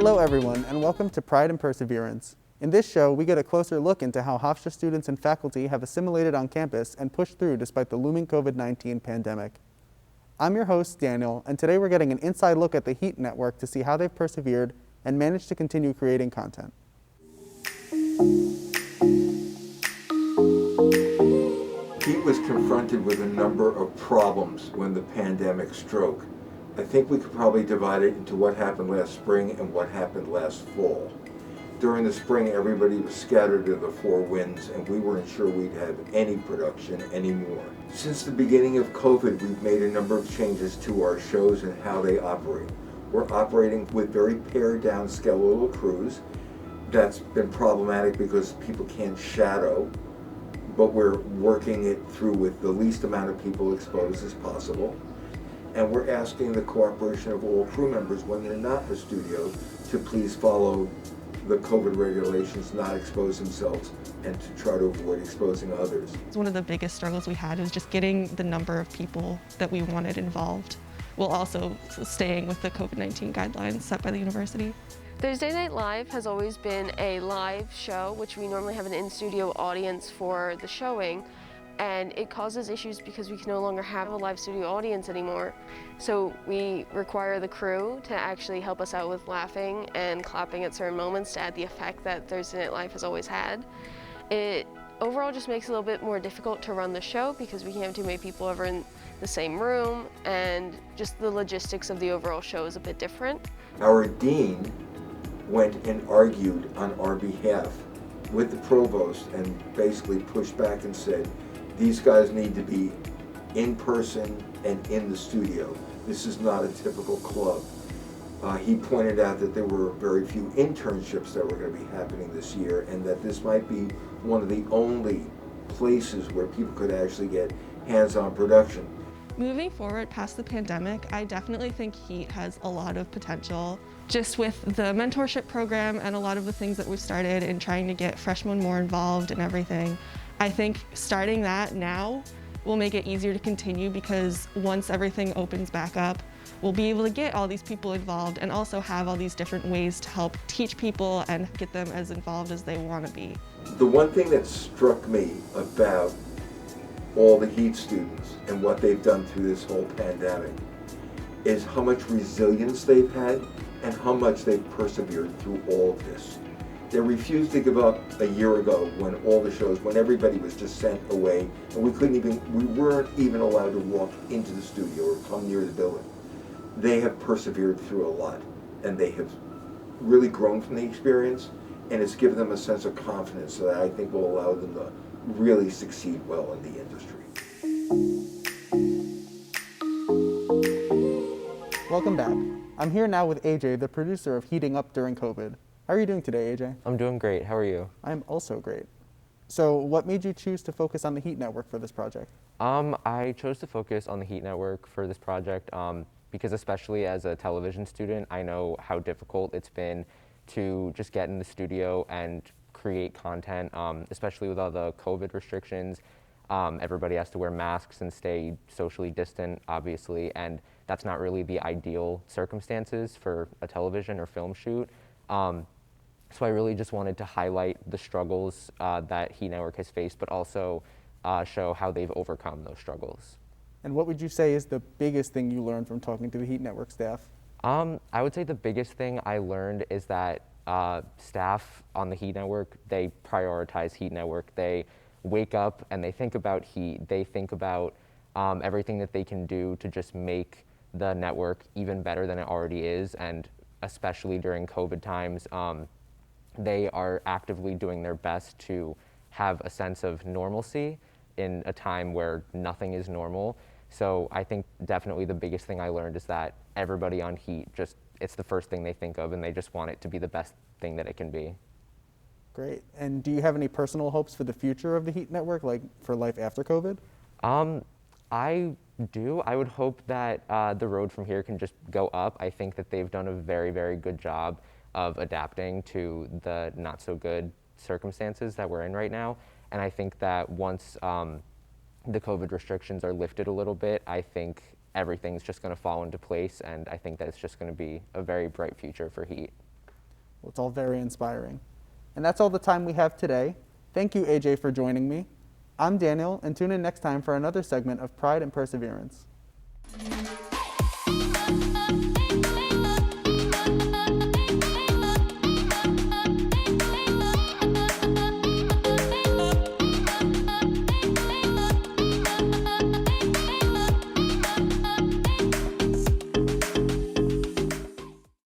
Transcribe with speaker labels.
Speaker 1: Hello everyone, and welcome to Pride and Perseverance. In this show, we get a closer look into how Hofstra students and faculty have assimilated on campus and pushed through despite the looming COVID-19 pandemic. I'm your host, Daniel, and today we're getting an inside look at the HEAT network to see how they've persevered and managed to continue creating content.
Speaker 2: HEAT was confronted with a number of problems when the pandemic struck. I think we could probably divide it into what happened last spring and what happened last fall. During the spring, everybody was scattered to the four winds, and we weren't sure we'd have any production anymore. Since the beginning of COVID, we've made a number of changes to our shows and how they operate. We're operating with very pared down skeletal crews. That's been problematic because people can't shadow, but we're working it through with the least amount of people exposed as possible. And we're asking the cooperation of all crew members when they're not in the studio to please follow the COVID regulations, not expose themselves, and to try to avoid exposing others.
Speaker 3: One of the biggest struggles we had was just getting the number of people that we wanted involved, while also staying with the COVID-19 guidelines set by the university.
Speaker 4: Thursday Night Live has always been a live show, which we normally have an in-studio audience for the showing, and it causes issues because we can no longer have a live studio audience anymore. So we require the crew to actually help us out with laughing and clapping at certain moments to add the effect that Thursday Night Live has always had. It overall just makes it a little bit more difficult to run the show because we can't have too many people ever in the same room, and just the logistics of the overall show is a bit different.
Speaker 2: Our dean went and argued on our behalf with the provost and basically pushed back and said, these guys need to be in person and in the studio. This is not a typical club. He pointed out that there were very few internships that were going to be happening this year, and that this might be one of the only places where people could actually get hands-on production.
Speaker 3: Moving forward past the pandemic, I definitely think HEAT has a lot of potential. Just with the mentorship program and a lot of the things that we've started in trying to get freshmen more involved and everything, I think starting that now will make it easier to continue, because once everything opens back up, we'll be able to get all these people involved and also have all these different ways to help teach people and get them as involved as they want to be.
Speaker 2: The one thing that struck me about all the HEAT students and what they've done through this whole pandemic is how much resilience they've had and how much they've persevered through all of this. They refused to give up a year ago when all the shows, when everybody was just sent away, and we weren't even allowed to walk into the studio or come near the building. They have persevered through a lot, and they have really grown from the experience, and it's given them a sense of confidence that I think will allow them to really succeed well in the industry.
Speaker 1: Welcome back. I'm here now with AJ, the producer of Heating Up During COVID. How are you doing today, AJ?
Speaker 5: I'm doing great. How are you?
Speaker 1: I'm also great. So what made you choose to focus on the HEAT network for this project?
Speaker 5: I chose to focus on the HEAT network for this project because, especially as a television student, I know how difficult it's been to just get in the studio and create content, especially with all the COVID restrictions. Everybody has to wear masks and stay socially distant, obviously, and that's not really the ideal circumstances for a television or film shoot. So I really just wanted to highlight the struggles that HEAT Network has faced, but also show how they've overcome those struggles.
Speaker 1: And what would you say is the biggest thing you learned from talking to the HEAT Network staff?
Speaker 5: I would say the biggest thing I learned is that staff on the HEAT Network, they prioritize HEAT Network. They wake up and they think about HEAT. They think about everything that they can do to just make the network even better than it already is, and especially during COVID times, they are actively doing their best to have a sense of normalcy in a time where nothing is normal. So I think definitely the biggest thing I learned is that everybody on HEAT, it's the first thing they think of, and they just want it to be the best thing that it can be.
Speaker 1: Great. And do you have any personal hopes for the future of the HEAT network, like for life after COVID?
Speaker 5: I do. I would hope that the road from here can just go up. I think that they've done a very, very good job of adapting to the not so good circumstances that we're in right now. And I think that once the COVID restrictions are lifted a little bit, I think everything's just going to fall into place, and I think that it's just going to be a very bright future for HEAT.
Speaker 1: Well, it's all very inspiring. And that's all the time we have today. Thank you, AJ, for joining me. I'm Daniel, and tune in next time for another segment of Pride and Perseverance.